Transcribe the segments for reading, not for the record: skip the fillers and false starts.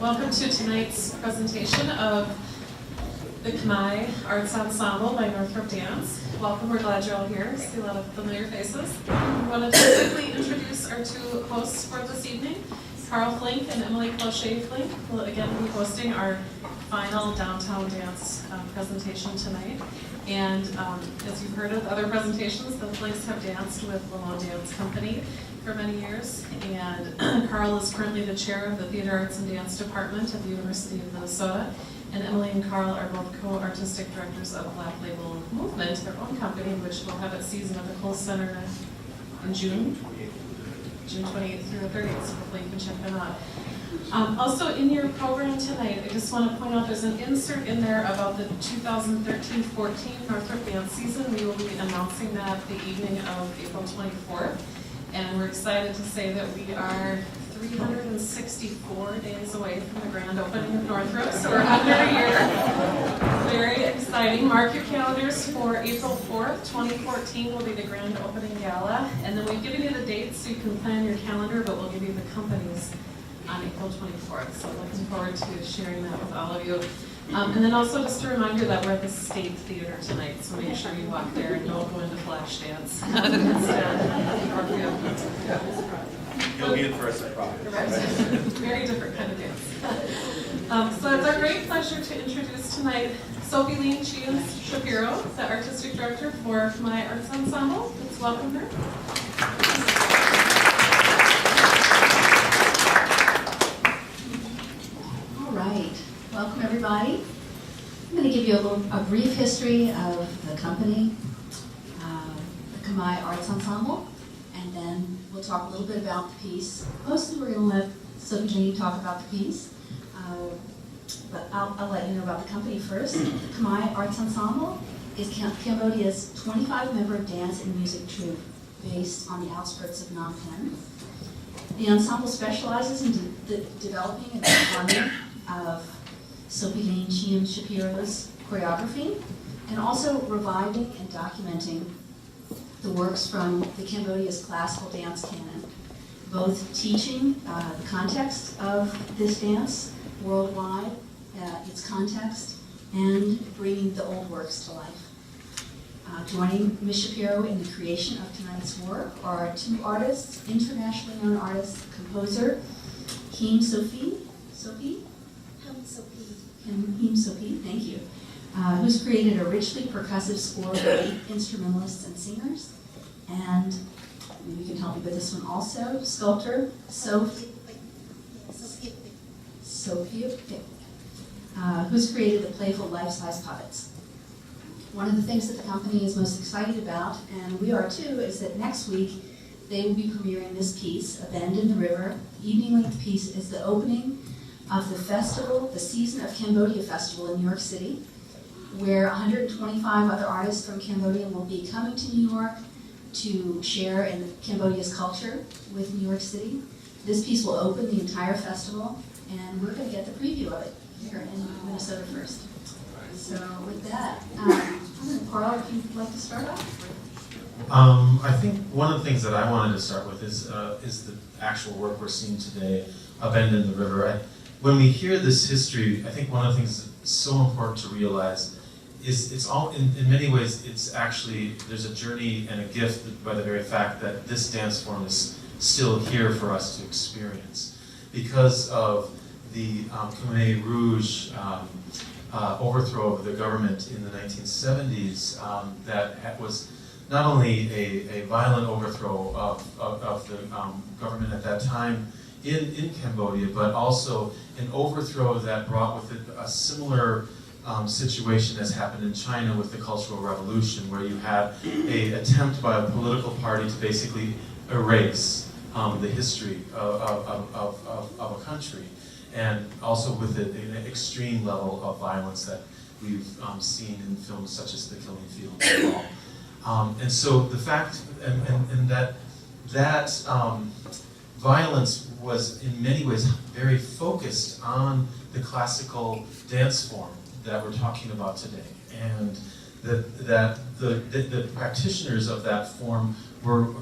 Welcome to tonight's presentation of the Khmer Arts Ensemble by Northrop Dance. Welcome, we're glad you're all here. See a lot of familiar faces. We wanted to quickly introduce our two hosts for this evening. Carl Flink and Emilie Plauché Flink will again be hosting our final downtown dance presentation tonight. And as you've heard of other presentations, the Flinks have danced with Lamont Dance Company for many years, and Carl is currently the chair of the Theater Arts and Dance Department at the University of Minnesota, and Emilie and Carl are both co-artistic directors of Black Label Movement, their own company, which will have its season at the Cole Center in June 28th through the 30th, so hopefully you can check them out. Also in your program tonight, I just want to point out there's an insert in there about the 2013-14 Northrop Dance season. We will be announcing that the evening of April 24th. And we're excited to say that we are 364 days away from the grand opening of Northrop, so we're under a year. Very exciting. Mark your calendars for April 4th, 2014 will be the grand opening gala. And then we've given you the dates so you can plan your calendar, but we'll give you the companies on April 24th. So looking forward to sharing that with all of you. And then also just a reminder that we're at the State Theater tonight, so make sure you walk there and don't go into flash dance instead. You'll be in for a surprise. Very different kind of dance. So it's our great pleasure to introduce tonight Sophiline Cheam Shapiro, the Artistic Director for my Arts Ensemble. Let's welcome her. All right. Welcome, everybody. I'm going to give you a brief history of the company, the Khmer Arts Ensemble, and then we'll talk a little bit about the piece. Mostly we're going to let Sophiline talk about the piece, but I'll let you know about the company first. The Khmer Arts Ensemble is Cambodia's 25-member dance and music troupe based on the outskirts of Phnom Penh. The ensemble specializes in developing and performing of Sophiline Cheam Shapiro's choreography, and also reviving and documenting the works from the Cambodia's classical dance canon, both teaching the context of this dance worldwide, its context, and bringing the old works to life. Joining Ms. Shapiro in the creation of tonight's work are two artists, internationally known artists, composer Cheam Shapiro, thank you, who's created a richly percussive score for 8 instrumentalists and singers, and maybe you can help me with this one also, sculptor Sophie, who's created the playful life-size puppets. One of the things that the company is most excited about, and we are too, is that next week they will be premiering this piece, A Bend in the River. The evening-length piece is the opening of the festival, the Season of Cambodia Festival in New York City, where 125 other artists from Cambodia will be coming to New York to share in Cambodia's culture with New York City. This piece will open the entire festival, and we're going to get the preview of it here in Minnesota first. So with that, Carl, if you'd like to start off. I think one of the things that I wanted to start with is the actual work we're seeing today, A Bend in the River. When we hear this history, I think one of the things that's so important to realize is it's all, in many ways, it's actually, there's a journey and a gift by the very fact that this dance form is still here for us to experience. Because of the Khmer Rouge overthrow of the government in the 1970s, that was not only a violent overthrow of the government at that time in Cambodia, but also an overthrow that brought with it a similar situation as happened in China with the Cultural Revolution, where you had an attempt by a political party to basically erase the history of a country, and also with it an extreme level of violence that we've seen in films such as The Killing Fields. And so the fact, and that violence was in many ways very focused on the classical dance form that we're talking about today, and that the practitioners of that form were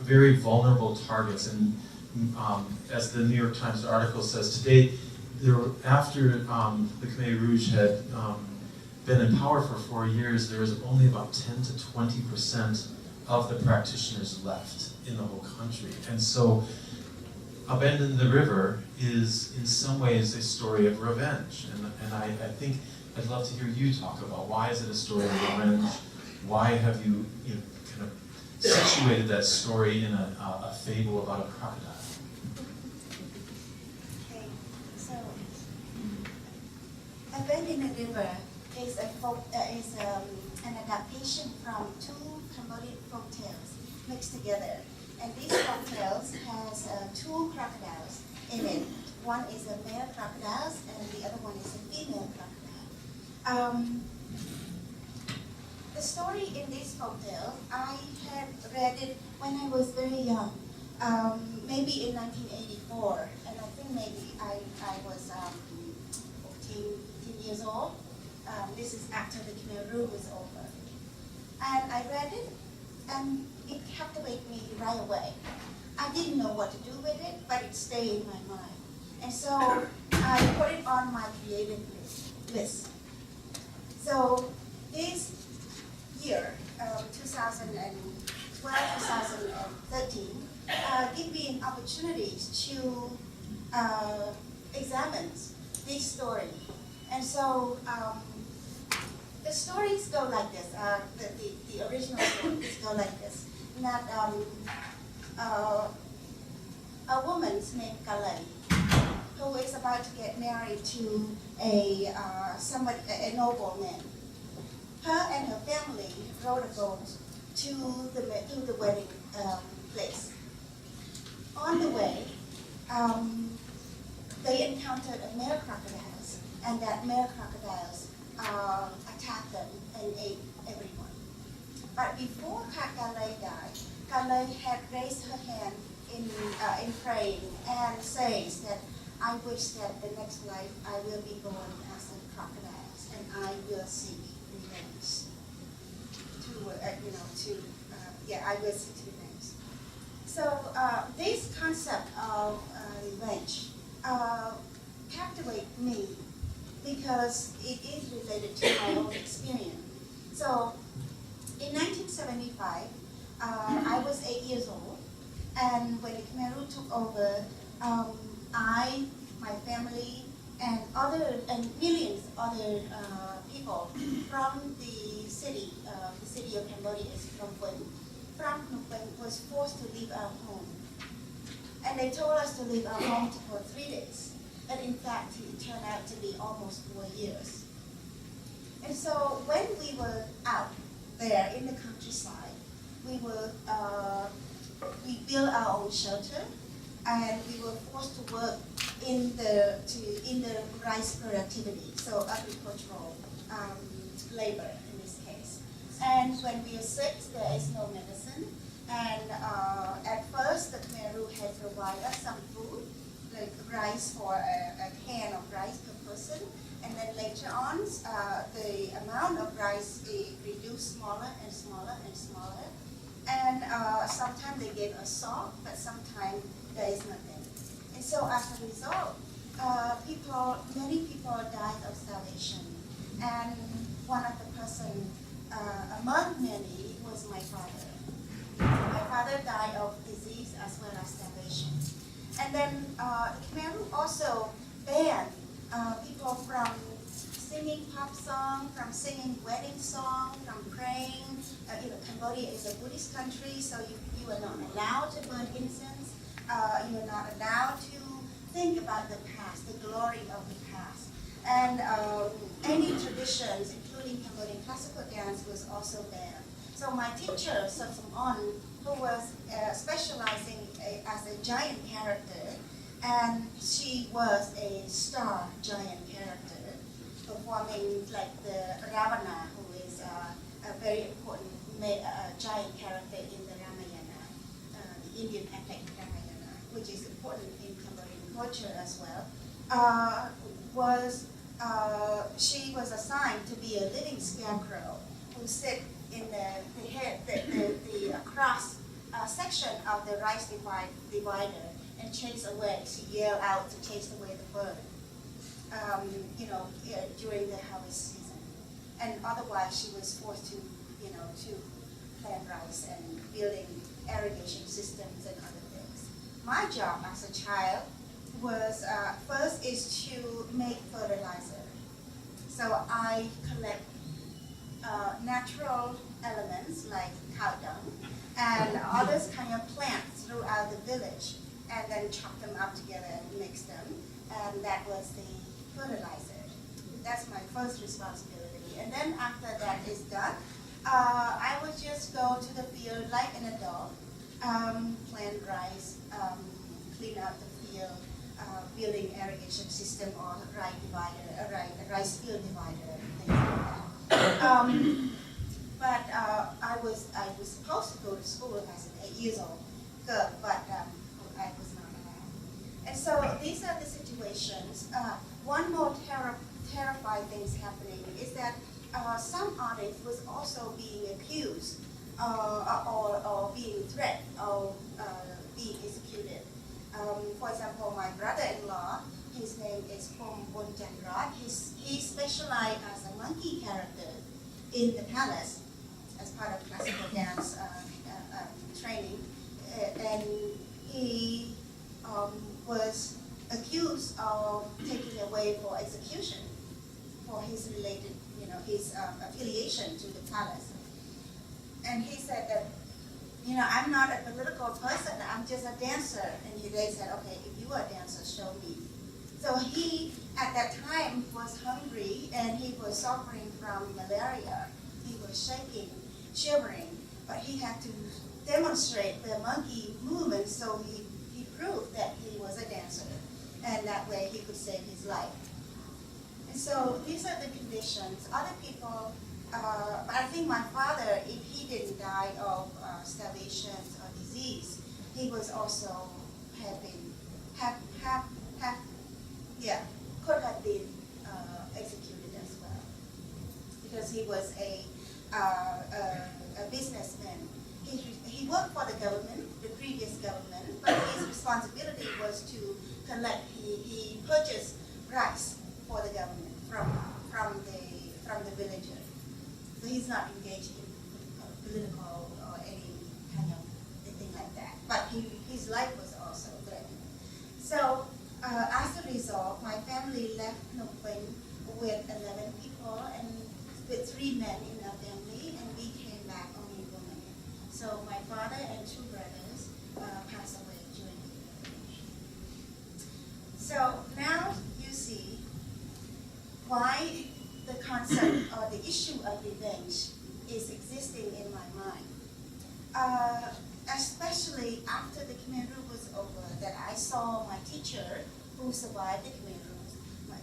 very vulnerable targets, and as the New York Times article says, today, after the Khmer Rouge had been in power for 4 years, there was only about 10 to 20% of the practitioners left in the whole country. And so, A Bend in the River is in some ways a story of revenge. And I think I'd love to hear you talk about why is it a story of revenge? Why have you kind of situated that story in a fable about a crocodile? Okay, so A Bend in the River is an adaptation from two Cambodian folk tales mixed together. And these folk tales has two crocodiles in it. One is a male crocodile and the other one is a female crocodile. The story in this folk tale, I had read it when I was very young, maybe in 1984, and I think maybe I was 14 years old. This is after the Khmer Rouge was over. And I read it, and it captivated me right away. I didn't know what to do with it, but it stayed in my mind. And so I put it on my creative list. So this year, 2012, 2013, give me an opportunity to examine this story. And so the stories go like this. The original stories go like this. That a woman named Kalei, who is about to get married to a nobleman. Her and her family rode a boat to the wedding place. On the way, they encountered a male crocodiles, and that male crocodiles attacked them and ate everyone. But before Kalei died, Kalei had raised her hand in praying and says that I wish that the next life I will be born as a crocodile and I will seek revenge. I will seek revenge. So this concept of revenge captivated me because it is related to my own experience. So in 1975, I was 8 years old, and when the Khmer Rouge took over, I, my family, and millions of other people from the city of Cambodia is Phnom Penh. From Phnom Penh was forced to leave our home, and they told us to leave our home for 3 days. But in fact, it turned out to be almost 4 years. And so when we were out there in the countryside, we built our own shelter, and we were forced to work in the rice productivity, so agricultural labor in this case. And when we are sick, there is no medicine. And at first, the Khmer Rouge had provided us some food, like rice for a can of rice per person. And then later on, the amount of rice reduced smaller and smaller and smaller. And sometimes they gave us salt, but sometimes there is nothing. And so as a result, many people died of starvation. And one of the person among many was my father. My father died of disease as well as starvation. And then Khmer Rouge also banned people from singing pop song, from singing wedding song, from praying. Cambodia is a Buddhist country, so you are not allowed to burn incense. You are not allowed to think about the past, the glory of the past. And any traditions, including Cambodian classical dance, was also banned. So my teacher, Sophiline, who was specializing as a giant character, and she was a star giant character, performing like the Ravana, who is a very important giant character in the Ramayana, the Indian epic Ramayana, which is important in Cambodian culture as well. She was assigned to be a living scarecrow who sit in the cross section of the rice divider, and chase away. She yelled out to chase away the bird, during the harvest season. And otherwise, she was forced to, to plant rice and building irrigation systems and other things. My job as a child was, first is to make fertilizer. So I collect natural elements like cow dung and other kind of plants throughout the village, and then chop them up together and mix them, and that was the fertilizer. That's my first responsibility. And then after that is done, I would just go to the field like an adult, plant rice, clean out the field, building irrigation system or rice field divider, things like that. But I was supposed to go to school as an 8-year-old girl, but I was not allowed. And so these are the situations. One more terrifying things happening is that some artists was also being accused or being threatened or being executed. For example, my brother-in-law, his name is Pom Bonchandrat. He specialized as a monkey character in the palace as part of classical dance training, and he was accused of taking away for execution for his related, his affiliation to the palace. And he said that, I'm not a political person, I'm just a dancer. And they said, okay, if you are a dancer, show me. So he, at that time, was hungry and he was suffering from malaria. He was shaking, shivering, but he had to demonstrate the monkey movement, so he proved that he was a dancer. And that way he could save his life. And so these are the conditions. Other people, I think my father, if he didn't die of starvation or disease, he was also could have been executed as well, because he was a businessman. He worked for the government, the previous government, but his responsibility was to collect. He purchased rice for the government from the villagers. So he's not engaged in political or any kind of thing like that. But his life was also threatened. So as a result, my family left Phnom Penh with 11 people and with 3 men in our family, and we came back only women. So my father and 2 brothers passed away during the revolution. So now you see why the concept or the issue of revenge is existing in my mind. Especially after the Khmer rule was over, that I saw my teacher who survived the Khmer rule,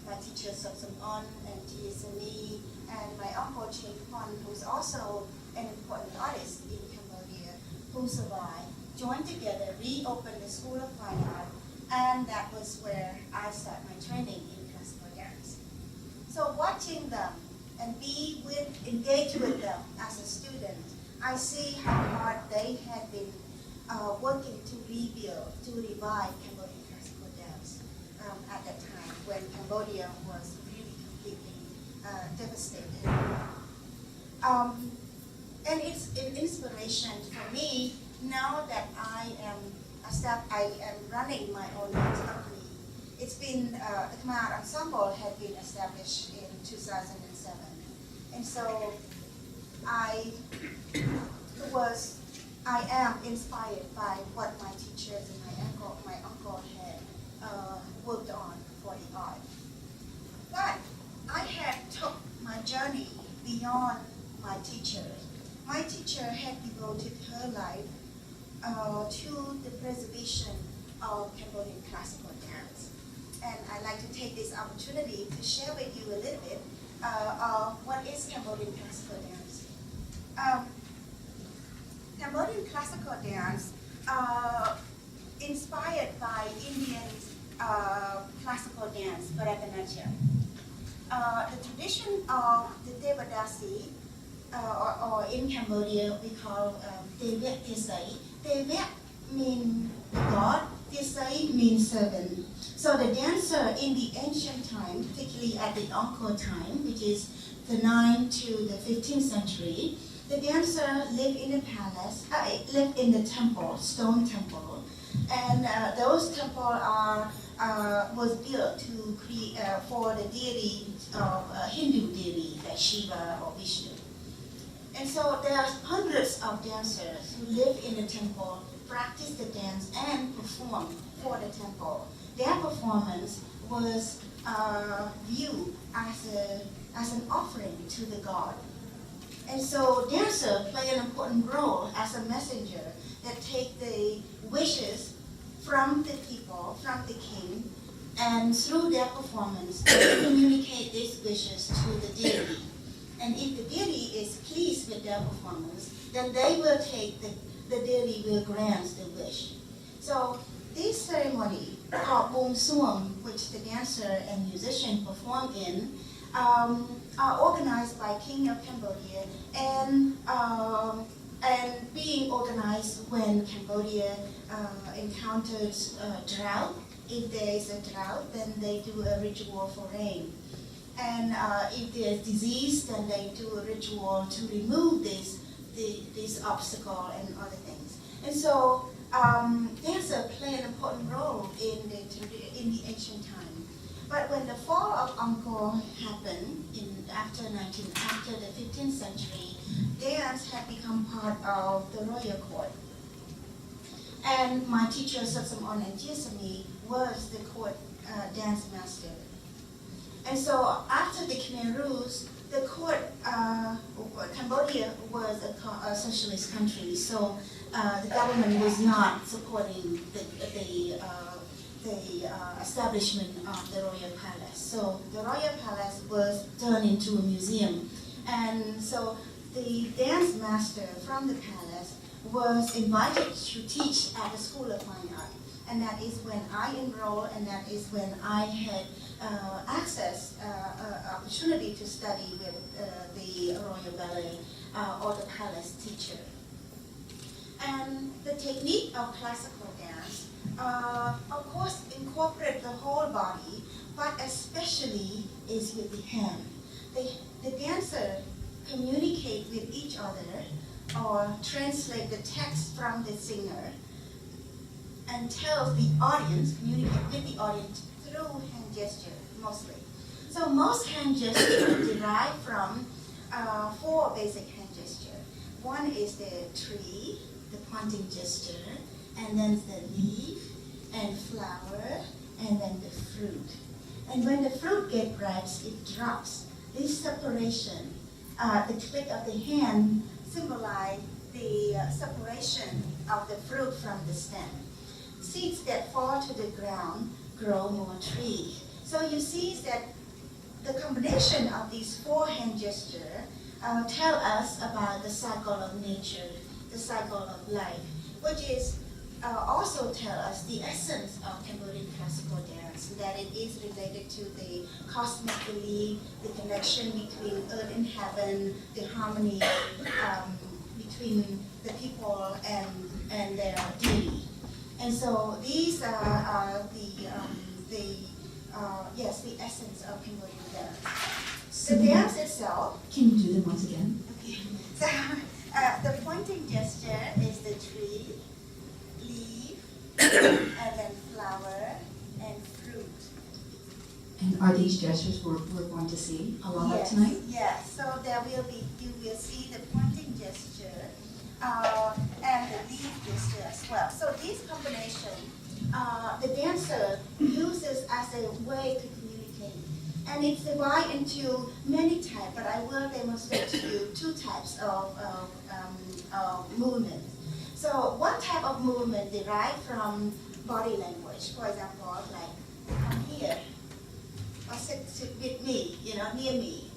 my teacher Sophiline On and Emilie, and my uncle Ching Pon, who's also an important artist in Cambodia, who survived, joined together, reopened the School of Fine Art, and that was where I started my training in classical dance. So watching them and engage with them as a student, I see how hard they had been working to rebuild, to revive Cambodian classical dance at that time when Cambodia was really completely devastated. And it's an inspiration for me now that I am running my own dance company. It's been, the Khmer Ensemble had been established in 2007. And so I am inspired by what my teachers and my uncle had worked on for the art. But I had took my journey beyond my teachers. My teacher had devoted her life to the preservation of Cambodian classical dance. And I'd like to take this opportunity to share with you a little bit of what is Cambodian classical dance. Cambodian classical dance, inspired by Indian classical dance, Bharatanatyam. The tradition of the Devadasi, or in Cambodia we call Devet Tesai. Devet means god, Tisai means 7. So the dancer in the ancient time, particularly at the Angkor time, which is the 9th to the 15th century, the dancer lived in the palace, lived in the temple, stone temple, and those temples was built to create for the deity of Hindu deity like Shiva or Vishnu. And so there are hundreds of dancers who live in the temple, practice the dance, and perform for the temple. Their performance was viewed as an offering to the god. And so dancers play an important role as a messenger that take the wishes from the people, from the king, and through their performance, they communicate these wishes to the deity. And if the deity is pleased with their performance, then they will take, the deity will grant the wish. So this ceremony called Bom Suam, which the dancer and musician perform in, are organized by King of Cambodia and being organized when Cambodia encounters drought. If there is a drought, then they do a ritual for rain. And if there's disease, then they do a ritual to remove this obstacle and other things. And so dancers play an important role in the ancient time. But when the fall of Angkor happened after the 15th century, dance had become part of the royal court. And my teacher, Satsam and Tiesami, was the court dance master. And so after the Khmer rules, the court, Cambodia was a socialist country, so the government was not supporting the establishment of the royal palace. So the royal palace was turned into a museum. And so the dance master from the palace was invited to teach at the School of Fine Art. And that is when I enrolled, and that is when I had opportunity to study with the royal ballet or the palace teacher. And the technique of classical dance, of course, incorporate the whole body, but especially is with the hand. The dancer communicate with each other or translate the text from the singer and tells the audience, communicate with the audience through hand gesture, mostly. So most hand gestures derive from 4 basic hand gestures. One is the tree, the pointing gesture, and then the leaf, and flower, and then the fruit. And when the fruit gets ripe, it drops. This separation, the click of the hand, symbolize the separation of the fruit from the stem. Seeds that fall to the ground grow more tree. So you see that the combination of these 4 hand gestures tell us about the cycle of nature, the cycle of life, which is also tell us the essence of Cambodian classical dance, that it is related to the cosmic belief, the connection between earth and heaven, the harmony between the people and their deity. And so these are the essence of Cambodian dance. The dance itself. Can you do them once again? Okay. So the pointing gesture is the tree, leaf, and then flower and fruit. And are these gestures we're going to see a lot of tonight? Yes. So you will see the pointing gesture and the leaf gesture as well. So this combination, the dancer uses as a way to communicate. And it's divided into many types, but I will demonstrate to you 2 types of movement. So one type of movement derived from body language. For example, like come here, or sit with me, near me.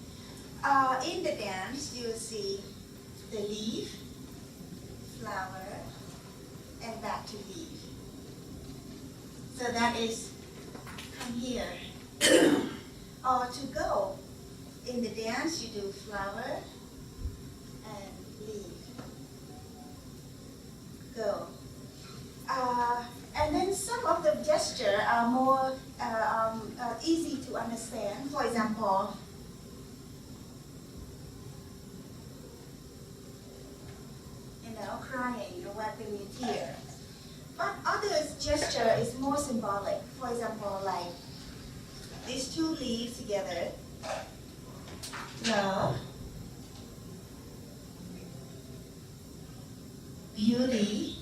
In the dance, you will see the leaf, flower, and back to leaf. So that is come here. Or to go. In the dance, you do flower and leaf. Go. And then some gestures are more easy to understand. For example, crying or wiping your tears. But others' gesture is more symbolic. For example, like these two leaves together, love, beauty,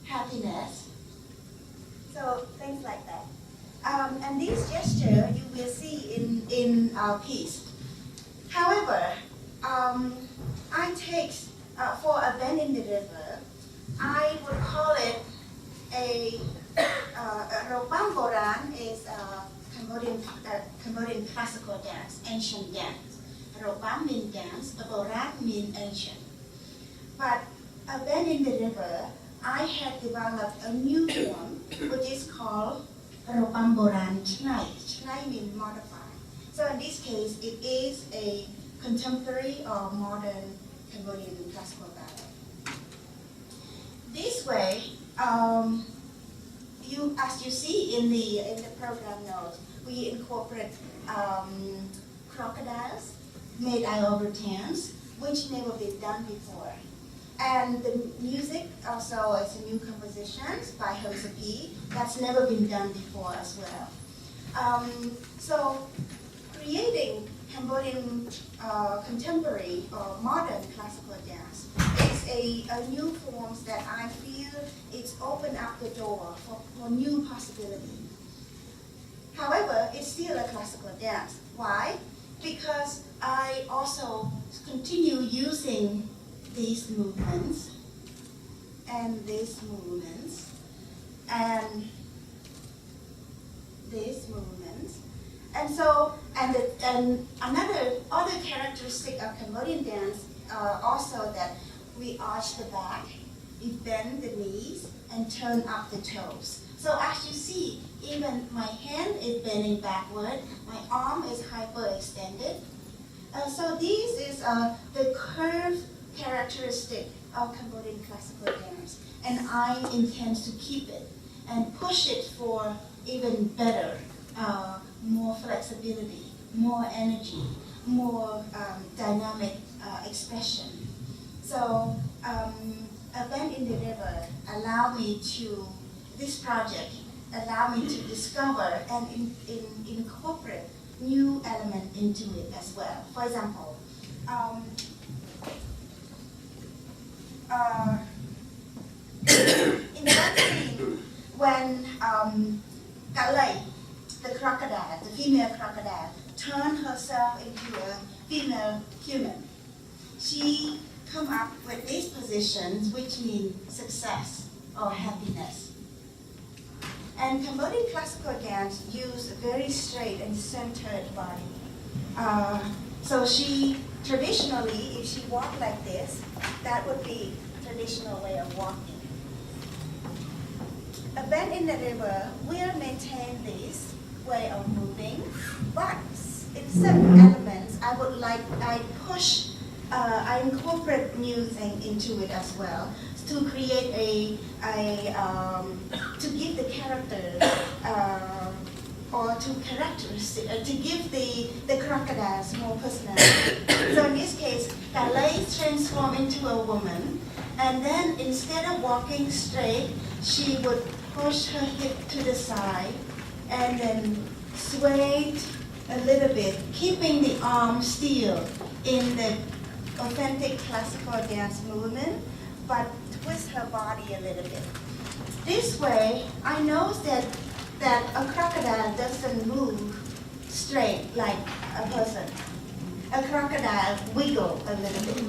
happiness. So things like that. And these gestures you will see in our piece. However, I take, for a bend in the river, I would call it a Robang Boran is a Cambodian classical dance, ancient dance. Robang means dance, Boran means ancient. But a bend in the river, I had developed a new form, which is called Robang Boran Chnai. Chnai means modified. So in this case, it is a contemporary or modern Cambodian classical ballet. This way, as you see in the program notes, we incorporate crocodiles made out of ratans, which never been done before. And the music also is a new composition by P. That's never been done before as well. So creating Cambodian contemporary or modern classical dance is a new form that I feel it's opened up the door for new possibility. However, it's still a classical dance. Why? Because I also continue using these movements and these movements and these movements. And so, and other characteristic of Cambodian dance also that we arch the back, we bend the knees, and turn up the toes. So as you see, even my hand is bending backward, my arm is hyperextended. So this is the curved characteristic of Cambodian classical dance, and I intend to keep it and push it for even better, more flexibility, more energy, more dynamic expression. So a bend in the river this project allowed me to discover and incorporate new element into it as well. For example, in that scene, when Kalai, the crocodile, the female crocodile, turned herself into a female human, she come up with these positions which mean success or happiness. And Cambodian classical dance use a very straight and centered body. So she, traditionally, if she walked like this, that would be traditional way of walking. A bend in the river will maintain this way of moving, but in certain elements, I incorporate new thing into it as well to create to give the character or to give the crocodiles more personality. So in this case, Kalai is transformed into a woman, and then instead of walking straight, she would push her hip to the side and then sway a little bit, keeping the arm still in the authentic classical dance movement, but twist her body a little bit. This way, I know that a crocodile doesn't move straight like a person. A crocodile wiggle a little bit,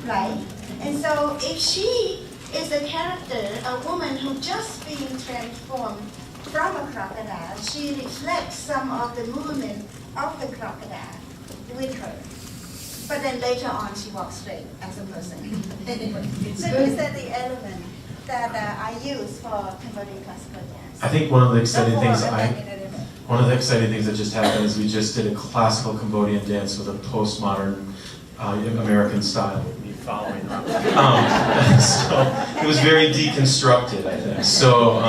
right? And so if she is a character, a woman who just being transformed from a crocodile, she reflects some of the movement of the crocodile with her. But then later on, she walks straight as a person. Anyway, so these are the elements that I use for Cambodian classical dance. I think one of the exciting things that just happened is we just did a classical Cambodian dance with a postmodern American style. following up. So it was very deconstructed, I think. So,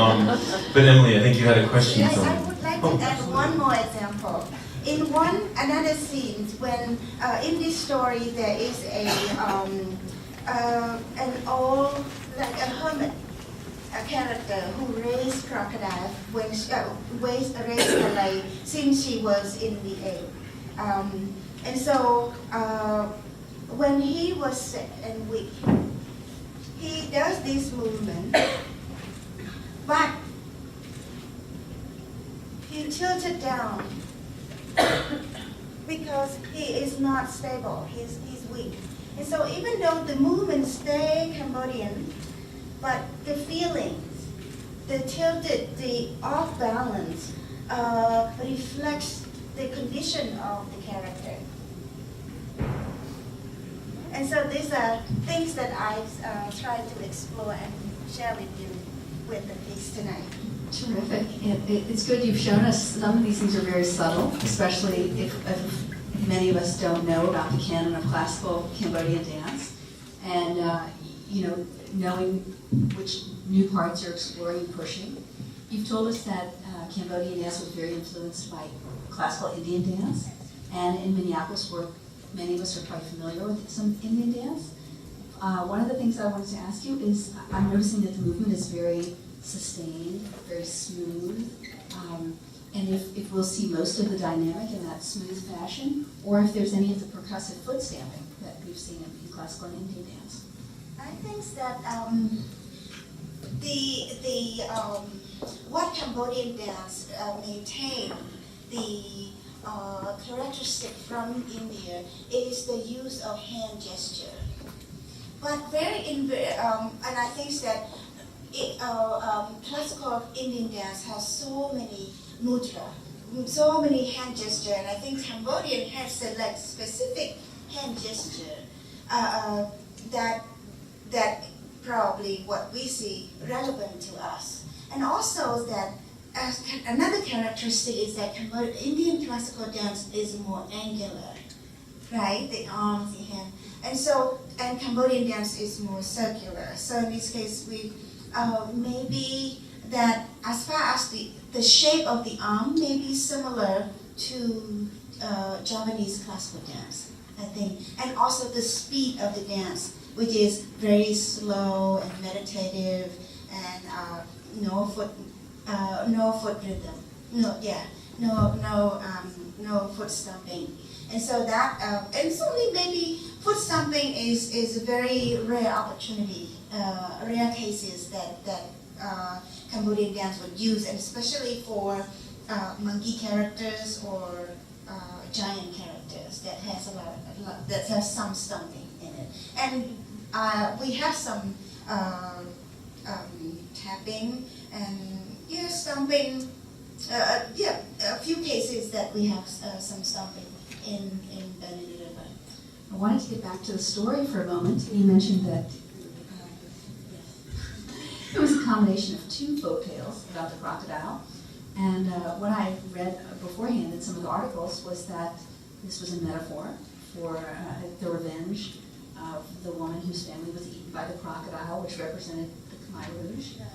but Emily, I think you had a question. Yes, I would like to add one more example. In another scene, when in this story there is an old, like a hermit, a character who raised crocodile when raised Malay since she was in the age. And so when he was sick and weak, he does this movement, but he tilted down because he is not stable, he's weak. And so even though the movement stay Cambodian, but the feelings, the tilted, the off balance, reflects the condition of the character. And so these are things that I try to explore and share with you with the piece tonight. Terrific. It's good you've shown us some of these things are very subtle, especially if many of us don't know about the canon of classical Cambodian dance. And, knowing which new parts you're exploring and pushing. You've told us that Cambodian dance was very influenced by classical Indian dance. And in Minneapolis, where many of us are quite familiar with some Indian dance. One of the things I wanted to ask you is, I'm noticing that the movement is very sustained, very smooth, and if we'll see most of the dynamic in that smooth fashion, or if there's any of the percussive foot stamping that we've seen in classical and Indian dance. I think that what Cambodian dance maintain the characteristic from India is the use of hand gesture, but and I think that classical Indian dance has so many mudra, so many hand gesture, and I think Cambodian has select specific hand gesture that probably what we see relevant to us. And also that another characteristic is that Indian classical dance is more angular, right? The arms, the hand. And Cambodian dance is more circular. So in this case, we maybe that as far as the shape of the arm may be similar to Javanese classical dance, I think. And also the speed of the dance, which is very slow and meditative, and no foot rhythm, no foot stomping, and so that and so maybe foot stomping is a very rare opportunity, rare cases that Cambodian dance would use, and especially for monkey characters or giant characters that has some stomping in it, and we have some tapping and stomping. A few cases that we have some stomping in Benedict River. I wanted to get back to the story for a moment. You mentioned that it was a combination of two folk tales about the crocodile. And what I read beforehand in some of the articles was that this was a metaphor for the revenge of the woman whose family was eaten by the crocodile, which represented the Khmer Rouge. Right.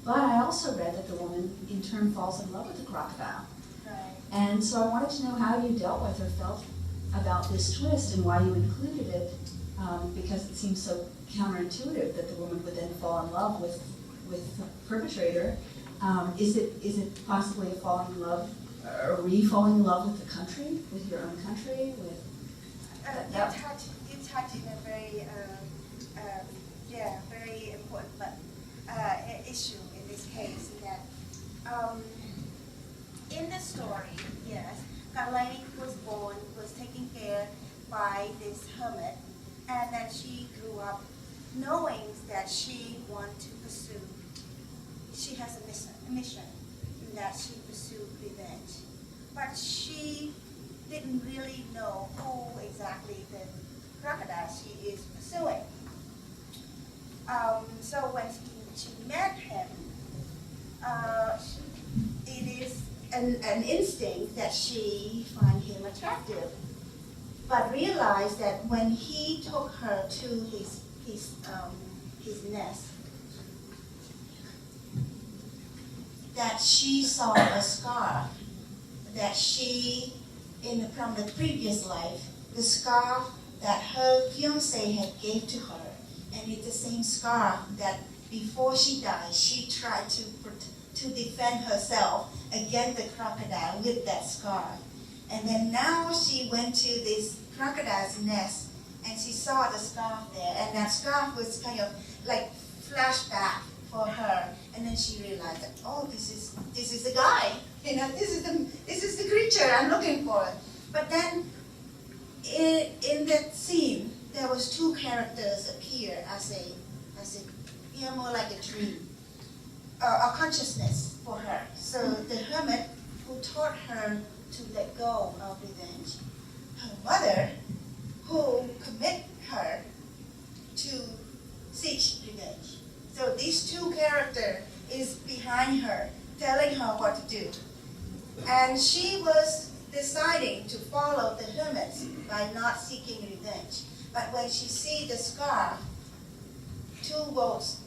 But I also read that the woman in turn falls in love with the crocodile. Right. And so I wanted to know how you dealt with or felt about this twist and why you included it, because it seems so counterintuitive that the woman would then fall in love with the perpetrator. Is it possibly a falling in love, or re-falling in love with the country, with your own country, with? You touch in a very very important issue in this case, that in the story, yes, Kalani was taken care by this hermit, and then she grew up knowing that she wanted to pursue, she has a mission that she pursued revenge. But she didn't really know who exactly the crocodile she is pursuing. So when she met him, it is an instinct that she find him attractive. but realized that when he took her to his nest, that she saw a scarf that she, from the previous life, the scarf that her fiance had gave to her, and it's the same scarf that before she died, she tried to defend herself against the crocodile with that scarf. And then now she went to this crocodile's nest, and she saw the scarf there, and that scarf was kind of like flashback for her. And then she realized that, oh, this is the guy, this is the creature I'm looking for. But then in that scene, there was two characters appear as more like a dream, a consciousness for her. So the hermit who taught her to let go of revenge, her mother who commit her to seek revenge. So these two characters is behind her, telling her what to do. And she was deciding to follow the hermits by not seeking revenge. But when she see the scarf, two votes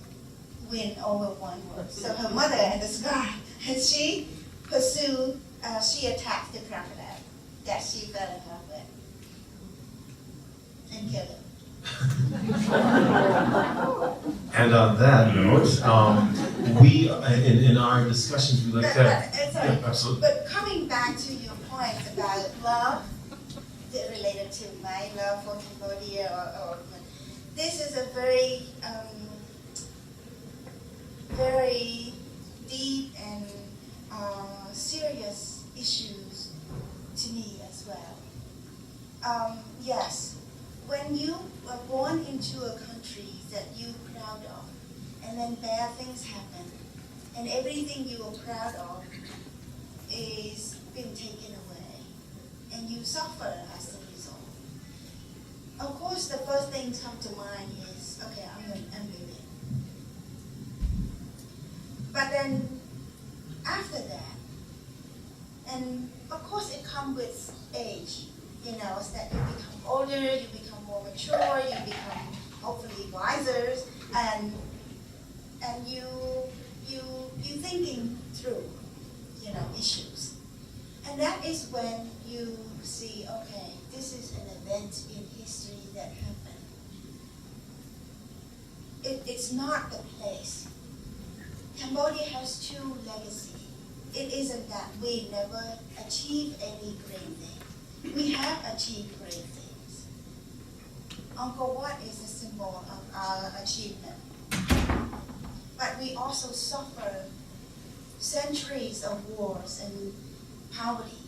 win over one vote. So her mother and the scarf, and she pursued, she attacked the crocodile that she fell in love with and killed him. And on that note, we in our discussions we like to. Sorry, absolutely. but coming back to your point about love, related to my love for Cambodia, or this is a very, very deep and serious issues to me as well. Yes, when you are born into a country that you're proud of, and then bad things happen, and everything you are proud of is being taken away, and you suffer as a result. Of course, the first thing to come to mind is, okay, I'm leaving. But then, after that, and of course it comes with age, it's that you become older, you become more mature, you become hopefully wiser, and you thinking through, issues. And that is when you see, okay, this is an event in history that happened. It's not the place. Cambodia has two legacies. It isn't that we never achieved any great thing. We have achieved great things. Angkor Wat is a symbol of our achievement. But we also suffer centuries of wars and poverty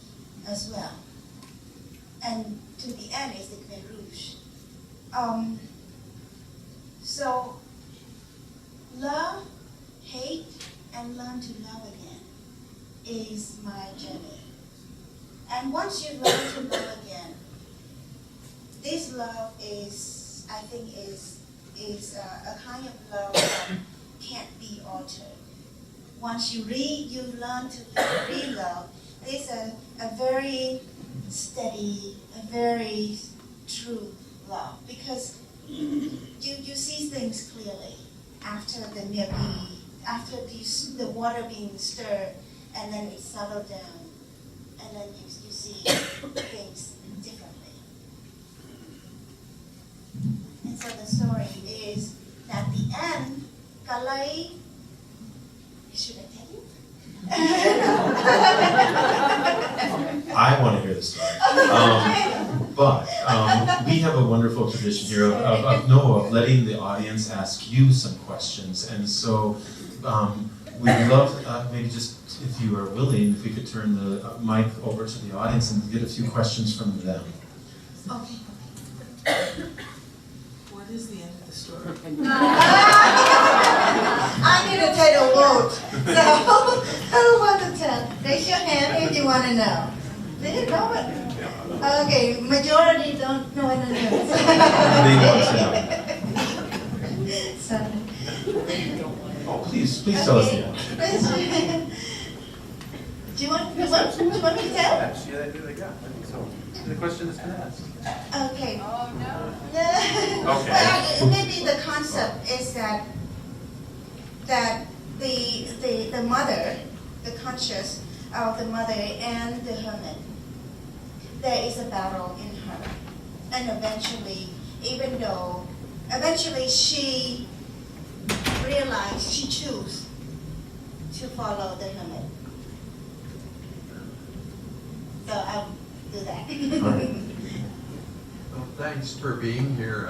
as well. And to the end is the Khmer Rouge. So love, hate, and learn to love again is my journey. And once you learn to love again, this love is, I think, is a kind of love that can't be altered. Once you learn to re-love, there's a very steady, a very true love, because you see things clearly after the water being stirred, and then it settled down, and then you see things differently. And so the story is that at the end, Kalai, should I tell you? I want to hear the story. But we have a wonderful tradition here of letting the audience ask you some questions. And so we'd love, maybe just if you are willing, if we could turn the mic over to the audience and get a few questions from them. Okay. What is the end of the story? I need to take a vote. So, who wants to tell? Raise your hand if you want to know. Do you know it? Okay, majority don't know what it is. They want to know. So, Oh, please tell us the answer. do you want me to tell? Yeah, they got. I think so. The question has been asked. Okay. Oh, no. Okay. Well, maybe the concept is that the mother, the conscious of the mother and the hermit, there is a battle in her, and eventually she realized she chose to follow the hermit. So I'll do that. Well, thanks for being here.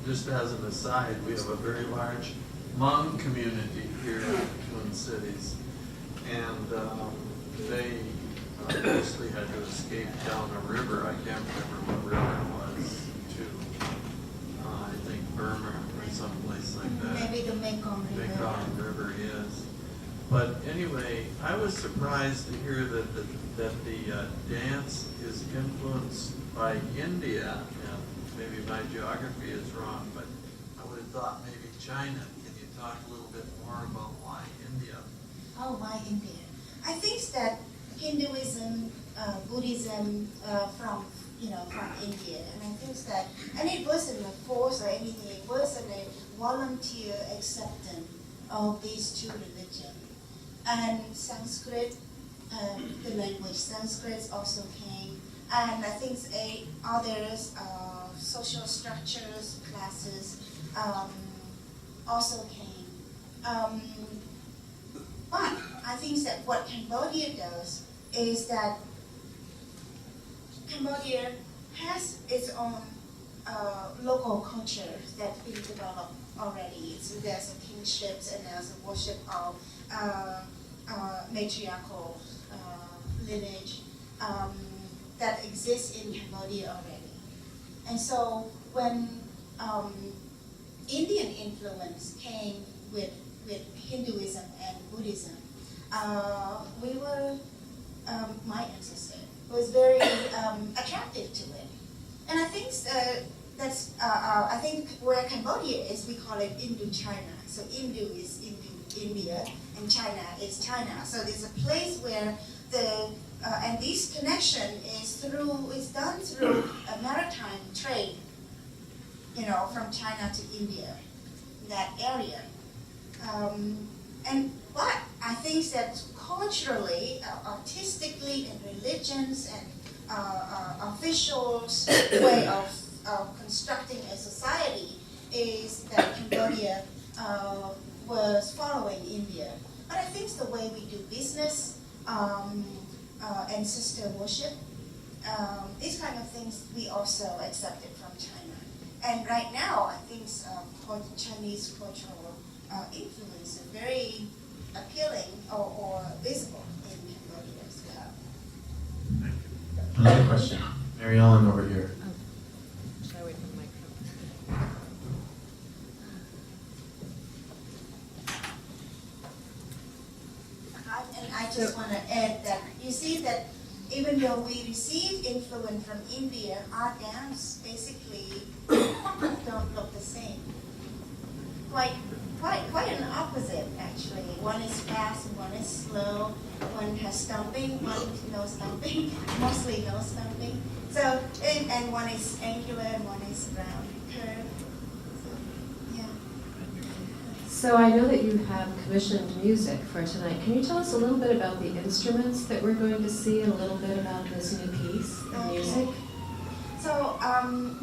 Just as an aside, we have a very large Hmong community here in Twin Cities, and they mostly had to escape down a river. I can't remember what river it was, to I think Burma or someplace like that. Maybe the Mekong River. Mekong River is. But anyway, I was surprised to hear that the dance is influenced by India, and maybe my geography is wrong, but I would have thought maybe China. Can you talk a little bit more about why India? Oh, why India? I think that Hinduism, Buddhism from India, and I think that, and it wasn't a force or anything. It wasn't a volunteer acceptance of these two religions. And Sanskrit, the language Sanskrit also came, and I think others social structures, classes also came. But I think that what Cambodia does is that Cambodia has its own local culture that's been developed already. So there's a kingships and there's a worship of matriarchal lineage that exists in Cambodia already. And so when Indian influence came with Hinduism and Buddhism, we were, my ancestor was very attracted to it. And I think I think where Cambodia is, we call it Indo-China. So Indo is India, and China is China. So there's a place where and this connection is done through a maritime trade, from China to India, that area. But I think that culturally, artistically, and religions and officials' way of constructing a society is that Cambodia was following India. But I think the way we do business, ancestor worship, these kind of things we also accepted from China. And right now, I think Chinese cultural influence is very appealing or visible in Cambodia as well. Another question. Mary Ellen over here. Should I wait for the microphone? And I just want to add that you see that even though we receive influence from India, our dance basically don't look the same. Quite an opposite actually. One is fast, one is slow. One has stomping, one no stomping, mostly no stomping. So and one is angular, and one is round curve. So, yeah. So I know that you have commissioned music for tonight. Can you tell us a little bit about the instruments that we're going to see and a little bit about this new piece of music? So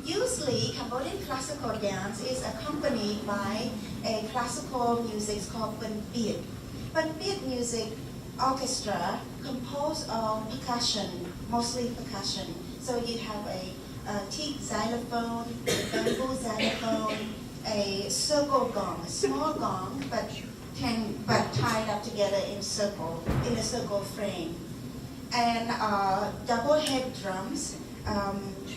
usually Cambodian classical dance is accompanied by a classical music called Ban Piet. Ban Piet music orchestra composed of percussion, mostly percussion. So you have a teak xylophone, bamboo xylophone, a circle gong, a small gong, but tied up together in a circle frame, and double head drums,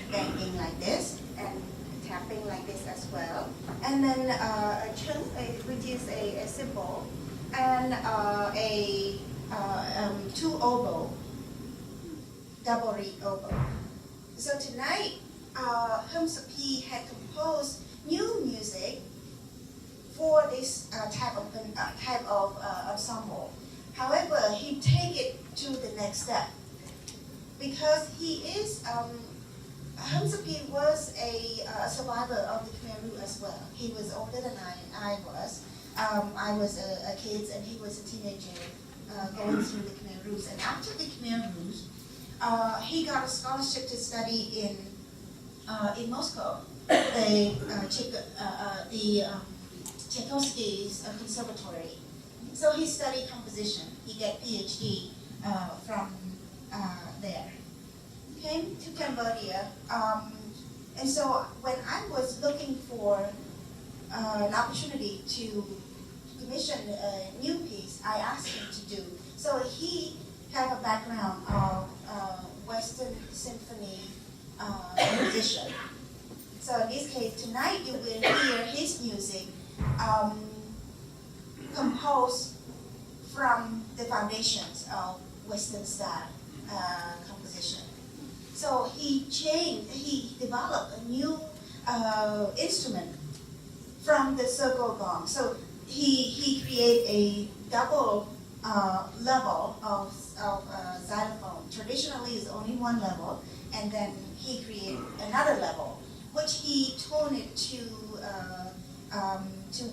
banging like this and tapping like this as well, and then a chung, which is a cymbal, and two oboe, double reed oboe. So tonight, Sophie had composed new music for this type of ensemble. However, he take it to the next step because he is Hum Sapir was a survivor of the Khmer Rouge as well. He was older than I was. I was a kid and he was a teenager going through the Khmer Rouge. And after the Khmer Rouge, he got a scholarship to study in Moscow, the Tchaikovsky's conservatory. So he studied composition. He got PhD from there. Came to Cambodia, and so when I was looking for an opportunity to commission a new piece, I asked him to do. So he had a background of Western symphony musician. So in this case, tonight you will hear his music composed from the foundations of Western style composition. So he developed a new instrument from the circle gong. So he created a double level of xylophone. Traditionally, it's only one level, and then he created another level, which he toned it to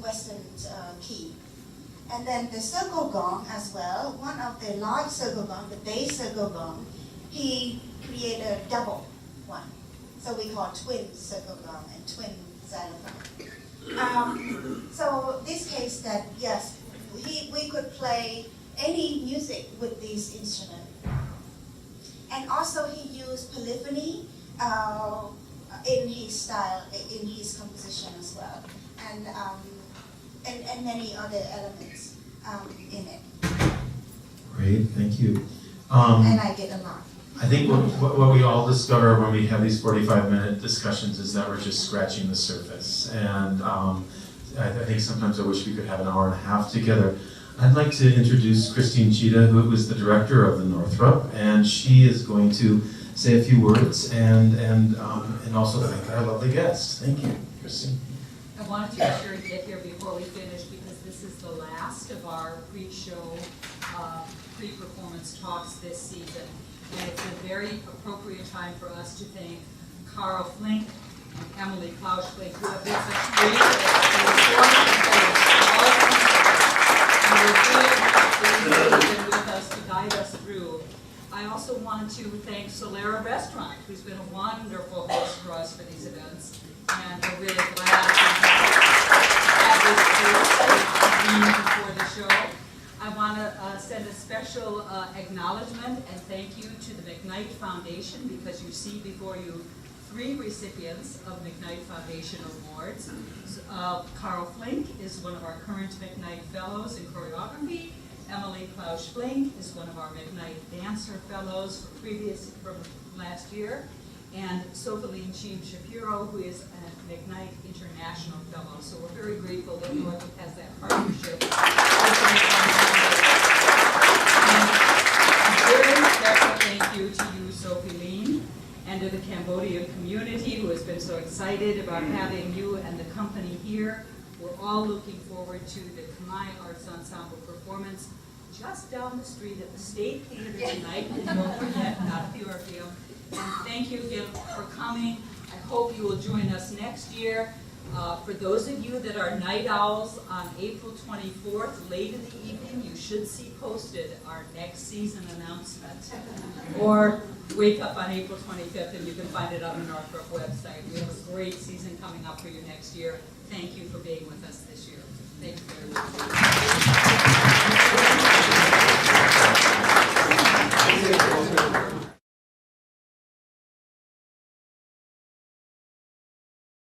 Western key. And then the circle gong as well, one of the large circle gong, the bass circle gong, he created a double one. So we call twin circle gong and twin xylophone. So this case that, yes, we could play any music with this instrument. And also he used polyphony in his style, in his composition as well. And many other elements in it. Great, thank you. And I did a lot. I think what we all discover when we have these 45-minute discussions is that we're just scratching the surface. And I think sometimes I wish we could have an hour and a half together. I'd like to introduce Christine Cheetah, who is the director of the Northrop, and she is going to say a few words and also thank our lovely guests. Thank you, Christine. I wanted to be sure to get here before we finish because this is the last of our pre-show, pre-performance talks this season. And it's a very appropriate time for us to thank Flink and Emilie, Plauché, who have been such great and been with us to guide us through. I also want to thank Solera Restaurant, who's been a wonderful host for us for these events. And we're really glad to have this before the show. I want to send a special acknowledgement and thank you to the McKnight Foundation because you see before you 3 recipients of McKnight Foundation Awards. Flink is one of our current McKnight Fellows in choreography. Emilie Plauché is one of our McKnight Dancer Fellows from last year. And Sophiline Cheam Shapiro, who is a McKnight International Fellow. So we're very grateful that Northrop has that partnership. And a very special thank you to you, Sophiline, and to the Cambodian community who has been so excited about having you and the company here. We're all looking forward to the Khmer Arts Ensemble performance just down the street at the State Theater tonight. And don't forget, not the Orpheum. And thank you again for coming. I hope you will join us next year. For those of you that are night owls, on April 24th, late in the evening, you should see posted our next season announcement. Or wake up on April 25th and you can find it on the Northrop website. We have a great season coming up for you next year. Thank you for being with us this year.